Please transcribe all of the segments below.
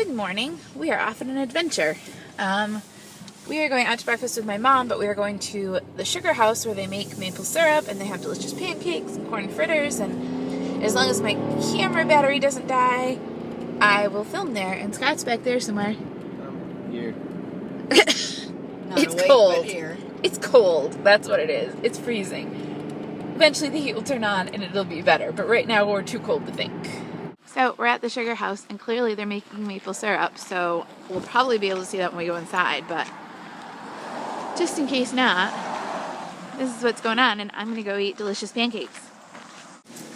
Good morning. We are off on an adventure. We are going out to breakfast with my mom, but we are going to the sugar house where they make maple syrup and they have delicious pancakes and corn fritters, and as long as my camera battery doesn't die, I will film there. And Scott's back there somewhere. Here. It's cold. It's cold. That's what it is. It's freezing. Eventually the heat will turn on and it'll be better, but right now we're too cold to think. So we're at the sugar house and clearly they're making maple syrup, so we'll probably be able to see that when we go inside, but just in case not, this is what's going on, and I'm gonna go eat delicious pancakes.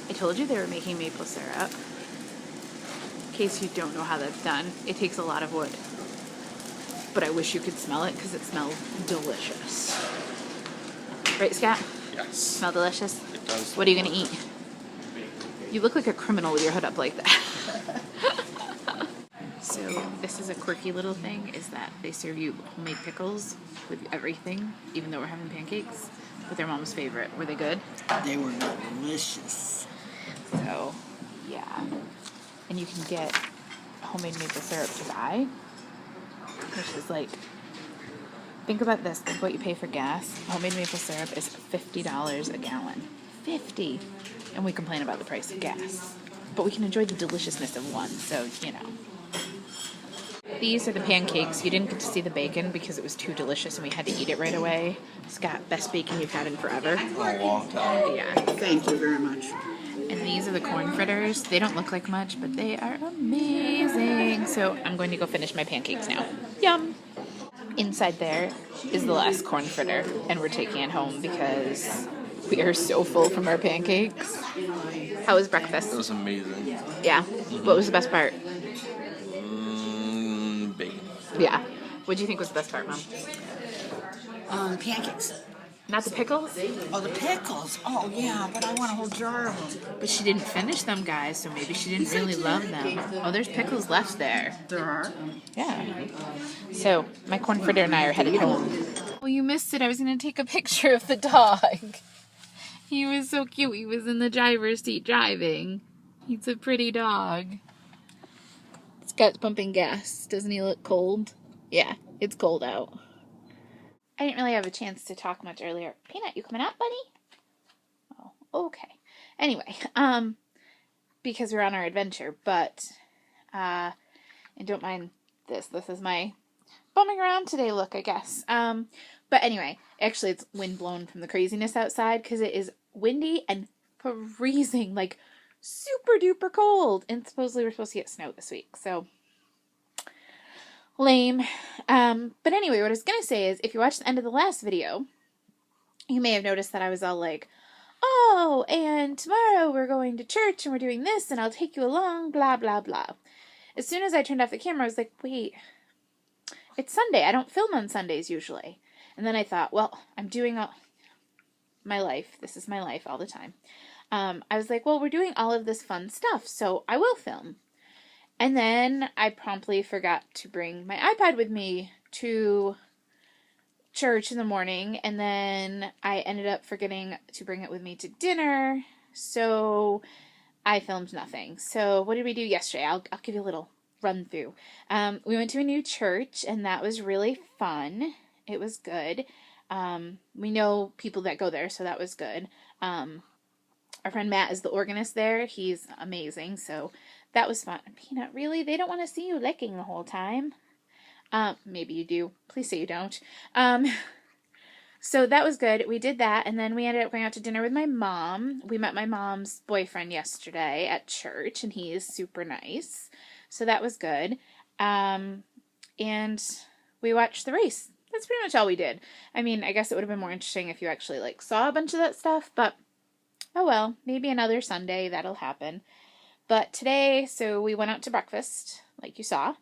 I told you they were making maple syrup. In case you don't know how that's done, it takes a lot of wood. But I wish you could smell it because it smells delicious. Right, Scott? Yes. Smell delicious? It does. What are you gonna eat? You look like a criminal with your hood up like that. So this is a quirky little thing, is that they serve you homemade pickles with everything, even though we're having pancakes. But they're mom's favorite. Were they good? They were delicious. So, yeah. And you can get homemade maple syrup to buy, which is like, think about this. Think what you pay for gas. Homemade maple syrup is $50 a gallon. 50. And we complain about the price of gas. But we can enjoy the deliciousness of one, so, you know. These are the pancakes. You didn't get to see the bacon because it was too delicious and we had to eat it right away. Scott, best bacon you've had in forever. A long time. Yeah. Thank you very much. And these are the corn fritters. They don't look like much, but they are amazing. So I'm going to go finish my pancakes now. Yum! Inside there is the last corn fritter, and we're taking it home because we are so full from our pancakes. How was breakfast? It was amazing. Yeah. What was the best part? Bacon. Yeah. What do you think was the best part, Mom? Pancakes. Not the pickles? Oh, the pickles. Oh, yeah, but I want a whole jar of them. But she didn't finish them, guys, so maybe she didn't really love them. Oh, there's pickles left there. There are? Yeah. So, my corn fritter and I are headed home. Oh, you missed it. I was going to take a picture of the dog. He was so cute. He was in the driver's seat driving. He's a pretty dog. Scott's pumping gas. Doesn't he look cold? Yeah, it's cold out. I didn't really have a chance to talk much earlier. Peanut, you coming up, buddy? Oh, okay. Anyway, because we're on our adventure, but, and don't mind this. This is my bumming around today look, I guess. But anyway, actually it's wind blown from the craziness outside because it is windy and freezing, like super duper cold. And supposedly we're supposed to get snow this week, so lame. But anyway, what I was gonna say is, if you watched the end of the last video, you may have noticed that I was all like, oh, and tomorrow we're going to church and we're doing this and I'll take you along, blah, blah, blah. As soon as I turned off the camera, I was like, wait, it's Sunday. I don't film on Sundays usually. And then I thought, well, I'm doing my life. This is my life all the time. I was like, well, we're doing all of this fun stuff, so I will film. And then I promptly forgot to bring my iPad with me to church in the morning, and then I ended up forgetting to bring it with me to dinner, so I filmed nothing. So what did we do yesterday? I'll give you a little run through. We went to a new church, and that was really fun. It was good. We know people that go there, so that was good. Our friend Matt is the organist there. He's amazing, so that was fun. Peanut, really? They don't want to see you licking the whole time. Maybe you do. Please say you don't. So that was good. We did that, and then we ended up going out to dinner with my mom. We met my mom's boyfriend yesterday at church, and he is super nice. So that was good. And we watched the race. That's pretty much all we did. I mean, I guess it would have been more interesting if you actually, like, saw a bunch of that stuff, but oh well, maybe another Sunday that'll happen. But today, so we went out to breakfast, like you saw,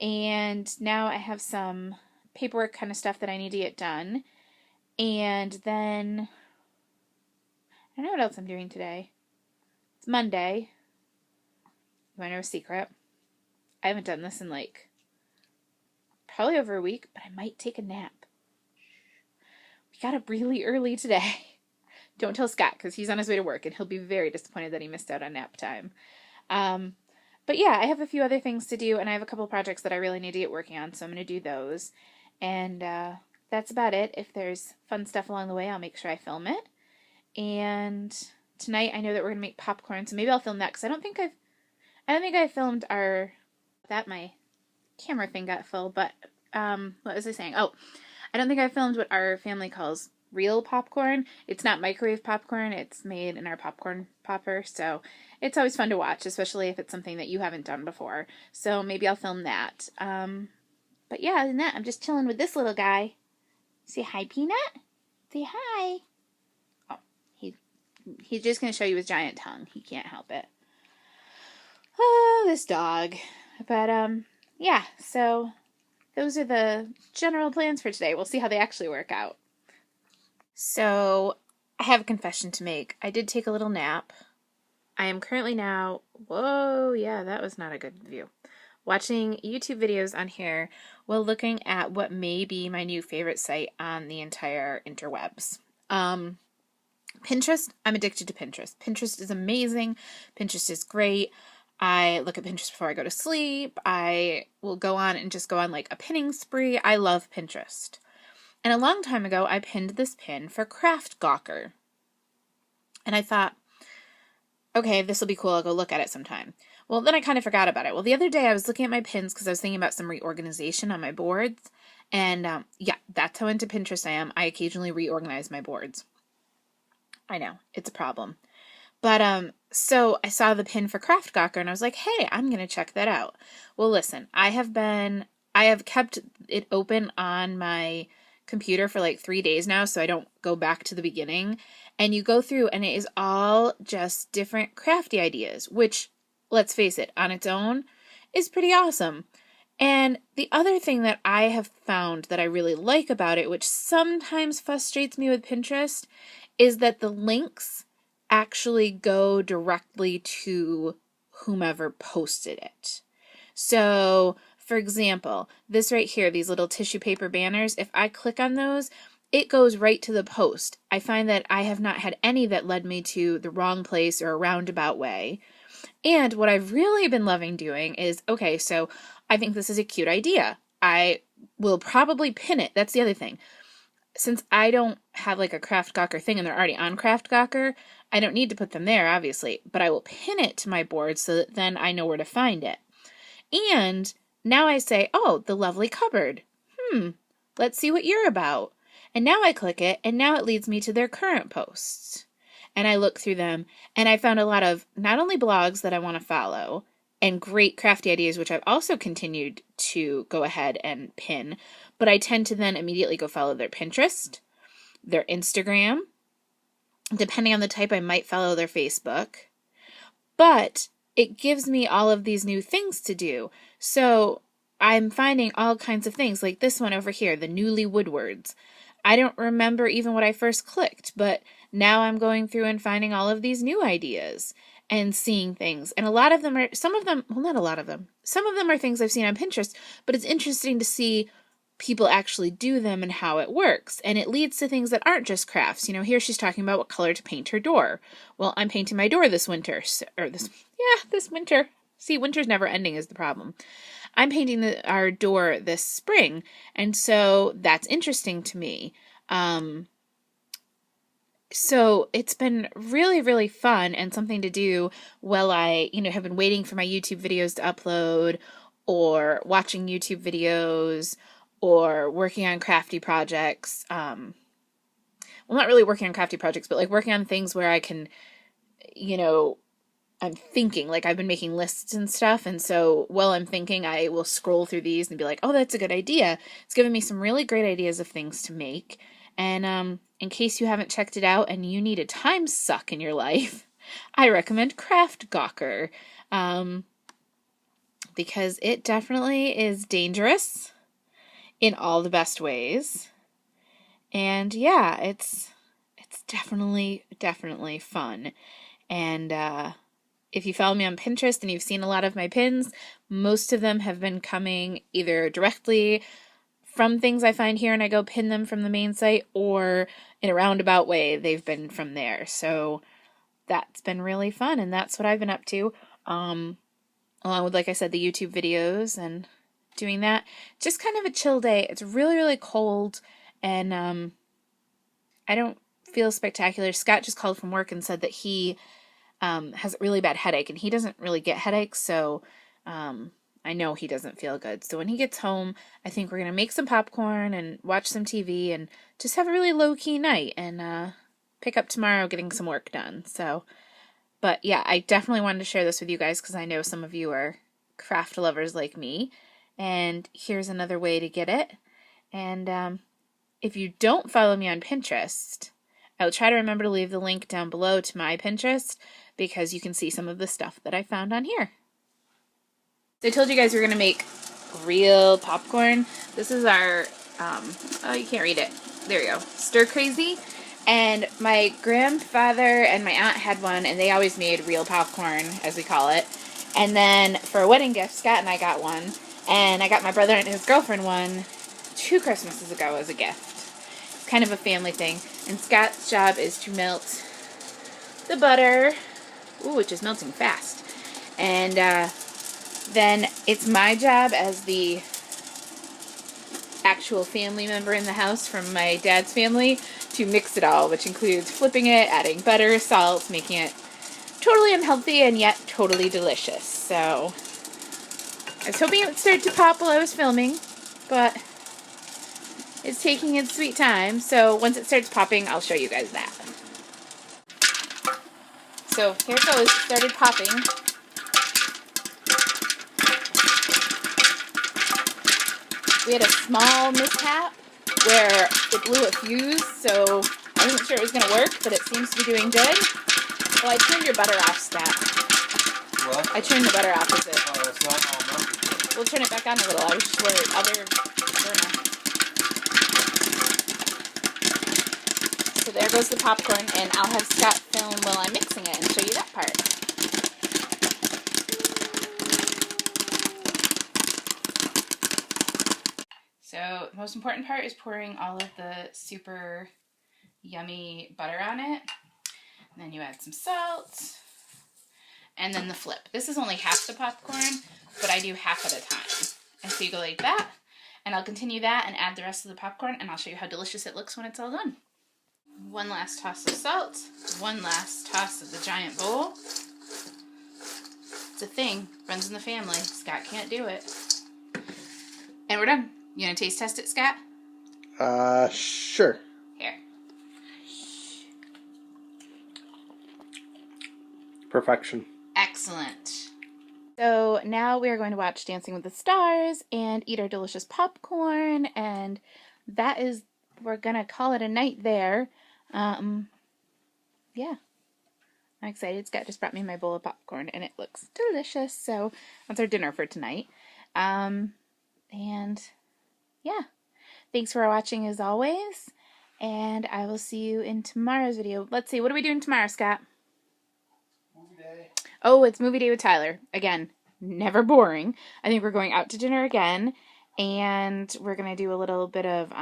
and now I have some paperwork kind of stuff that I need to get done, and then, I don't know what else I'm doing today. It's Monday. You want to know a secret? I haven't done this in like, probably over a week, but I might take a nap. We got up really early today. Don't tell Scott, because he's on his way to work, and he'll be very disappointed that he missed out on nap time. But But yeah, I have a few other things to do, and I have a couple projects that I really need to get working on, so I'm going to do those. And that's about it. If there's fun stuff along the way, I'll make sure I film it. And tonight I know that we're going to make popcorn, so maybe I'll film that, because I don't think I filmed my camera thing got full, but what was I saying? Oh, I don't think I filmed what our family calls real popcorn. It's not microwave popcorn. It's made in our popcorn popper, so it's always fun to watch, especially if it's something that you haven't done before. So maybe I'll film that. But yeah, other than that, I'm just chilling with this little guy. Say hi, Peanut. Say hi. Oh, he's just going to show you his giant tongue. He can't help it. Oh, this dog. But yeah, so those are the general plans for today. We'll see how they actually work out. So, I have a confession to make. I did take a little nap. I am currently now, whoa, yeah, that was not a good view, watching YouTube videos on here while looking at what may be my new favorite site on the entire interwebs. Pinterest, I'm addicted to Pinterest. Pinterest is amazing. Pinterest is great. I look at Pinterest before I go to sleep. I will go on and just go on like a pinning spree. I love Pinterest. And a long time ago, I pinned this pin for Craft Gawker. And I thought, okay, this will be cool. I'll go look at it sometime. Well, then I kind of forgot about it. Well, the other day I was looking at my pins because I was thinking about some reorganization on my boards. And yeah, that's how into Pinterest I am. I occasionally reorganize my boards. I know, it's a problem. But so I saw the pin for Craft Gawker and I was like, hey, I'm going to check that out. Well, listen, I have kept it open on my computer for like 3 days now, so I don't go back to the beginning. And you go through and it is all just different crafty ideas, which, let's face it, on its own is pretty awesome. And the other thing that I have found that I really like about it, which sometimes frustrates me with Pinterest, is that the links actually go directly to whomever posted it. So, for example, this right here, these little tissue paper banners, if I click on those, it goes right to the post. I find that I have not had any that led me to the wrong place or a roundabout way. And what I've really been loving doing is, okay, so I think this is a cute idea. I will probably pin it. That's the other thing. Since I don't have like a Craft Gawker thing and they're already on Craft Gawker, I don't need to put them there, obviously, but I will pin it to my board so that then I know where to find it. And now I say, oh, the lovely cupboard. Let's see what you're about. And now I click it, and now it leads me to their current posts. And I look through them, and I found a lot of not only blogs that I want to follow, and great crafty ideas, which I've also continued to go ahead and pin, but I tend to then immediately go follow their Pinterest, their Instagram. Depending on the type, I might follow their Facebook. But it gives me all of these new things to do. So I'm finding all kinds of things, like this one over here, the Newly Woodwards. I don't remember even what I first clicked, but now I'm going through and finding all of these new ideas and seeing things. And a lot of them are, some of them, well, not a lot of them. Some of them are things I've seen on Pinterest, but it's interesting to see people actually do them and how it works. And it leads to things that aren't just crafts. You know, here she's talking about what color to paint her door. Well, I'm painting my door this winter, this winter. See, winter's never ending is the problem. I'm painting our door this spring, and so that's interesting to me. So it's been really, really fun and something to do while I, have been waiting for my YouTube videos to upload, or watching YouTube videos, or working on crafty projects. Well, not really working on crafty projects, but like working on things where I can, I'm thinking, like I've been making lists and stuff, and so while I'm thinking, I will scroll through these and be like, oh, that's a good idea. It's given me some really great ideas of things to make, and in case you haven't checked it out and you need a time suck in your life, I recommend Craft Gawker, because it definitely is dangerous in all the best ways, and yeah, it's definitely fun, and if you follow me on Pinterest and you've seen a lot of my pins, most of them have been coming either directly from things I find here and I go pin them from the main site, or in a roundabout way, they've been from there. So that's been really fun, and that's what I've been up to. along with, like I said, the YouTube videos and doing that. Just kind of a chill day. It's really, really cold, and I don't feel spectacular. Scott just called from work and said that he has a really bad headache, and he doesn't really get headaches, so I know he doesn't feel good. So when he gets home, I think we're going to make some popcorn and watch some TV and just have a really low-key night and pick up tomorrow getting some work done. So, but yeah, I definitely wanted to share this with you guys because I know some of you are craft lovers like me, and here's another way to get it. And if you don't follow me on Pinterest, I'll try to remember to leave the link down below to my Pinterest because you can see some of the stuff that I found on here. So I told you guys we were going to make real popcorn. This is our, oh, you can't read it. There you go. Stir Crazy. And my grandfather and my aunt had one, and they always made real popcorn, as we call it. And then for a wedding gift, Scott and I got one. And I got my brother and his girlfriend one 2 Christmases ago as a gift. It's kind of a family thing. And Scott's job is to melt the butter, ooh, which is melting fast. And then it's my job as the actual family member in the house from my dad's family to mix it all, which includes flipping it, adding butter, salt, making it totally unhealthy and yet totally delicious. So I was hoping it would start to pop while I was filming, but it's taking its sweet time. So once it starts popping, I'll show you guys that. So here it goes. It started popping. We had a small mishap where it blew a fuse, so I wasn't sure it was going to work, but it seems to be doing good. Well, I turned your butter off, Scott. What? I turned the butter off, is it? Oh, it's not all melted. We'll turn it back on a little. I was just worried. So there goes the popcorn, and I'll have Scott film while I'm mixing it and show you that part. So the most important part is pouring all of the super yummy butter on it. And then you add some salt. And then the flip. This is only half the popcorn, but I do half at a time. And so you go like that. And I'll continue that and add the rest of the popcorn, and I'll show you how delicious it looks when it's all done. One last toss of salt. One last toss of the giant bowl. It's a thing. Runs in the family. Scott can't do it. And we're done. You gonna taste test it, Scott? Sure. Here. Perfection. Excellent. So now we are going to watch Dancing with the Stars and eat our delicious popcorn, and that is, we're gonna call it a night there. Yeah. I'm excited. Scott just brought me my bowl of popcorn, and it looks delicious. So that's our dinner for tonight. And yeah, thanks for watching as always, and I will see you in tomorrow's video. Let's see, what are we doing tomorrow, Scott? Movie day. Oh, it's movie day with Tyler. Again, never boring. I think we're going out to dinner again, and we're going to do a little bit of,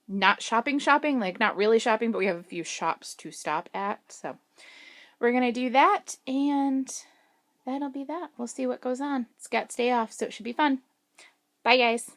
not shopping, like not really shopping, but we have a few shops to stop at, so we're going to do that, and that'll be that. We'll see what goes on. It's Scott's day off, so it should be fun. Bye, guys.